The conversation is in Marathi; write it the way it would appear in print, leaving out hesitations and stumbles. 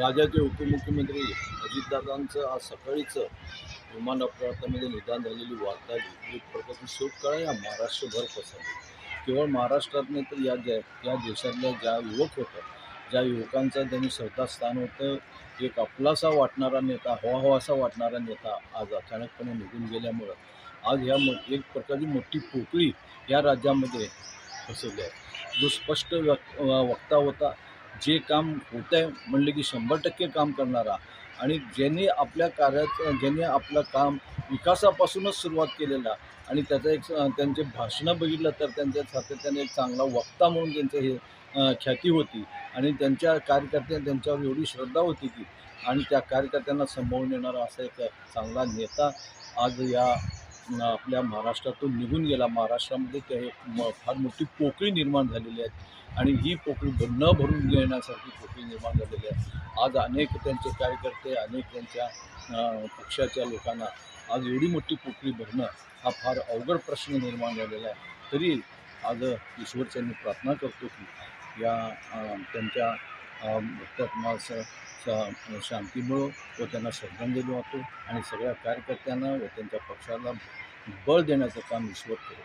राज्याचे उपमुख्यमंत्री अजितदादांचं आज सकाळीच विमान अपघातामध्ये निधन झालेली वार्ता एक प्रकारची शोककळा या महाराष्ट्रभर पसरली. केवळ महाराष्ट्रात नाही तर या देशातल्या ज्या युवक होतं, ज्या युवकांचं त्यांनी श्रद्धास्थान होतं, एक आपलासा वाटणारा नेता, हवाहवासा वाटणारा नेता आज अचानकपणे निघून गेल्यामुळं आज एक प्रकारची मोठी पोकळी या राज्यामध्ये बसवली आहे. जो स्पष्ट वक्ता होता, जे काम होतं आहे म्हणलं की 100% काम करणारा आणि ज्यांनी आपलं काम विकासापासूनच सुरुवात केलेला आणि त्याचं त्यांचे भाषणं बघितलं तर त्यांच्या सातत्याने एक चांगला वक्ता म्हणून त्यांचं ख्याती होती आणि त्यांच्या कार्यकर्त्यांनी त्यांच्यावर एवढी श्रद्धा होती की आणि त्या कार्यकर्त्यांना सांभाळून येणारा असा एक चांगला नेता आज आपल्या महाराष्ट्रातून निघून गेला. महाराष्ट्रामध्ये फार मोठी पोकळी निर्माण झालेली आहे आणि ही पोकळी न भरून घेण्यासारखी पोकळी निर्माण झालेली आहे. आज अनेक त्यांचे कार्यकर्ते, अनेक त्यांच्या पक्षाच्या लोकांना आज एवढी मोठी पोकळी भरणं हा फार अवघड प्रश्न निर्माण झालेला आहे. तरी आज ईश्वरचरणी प्रार्थना करतो की त्यांच्या भक्तात्मास शांती मिळो व त्यांना श्रद्धांजली वाहतो आणि सगळ्या कार्यकर्त्यांना व त्यांच्या पक्षाला बळ देण्याचं काम ईश्वर करो.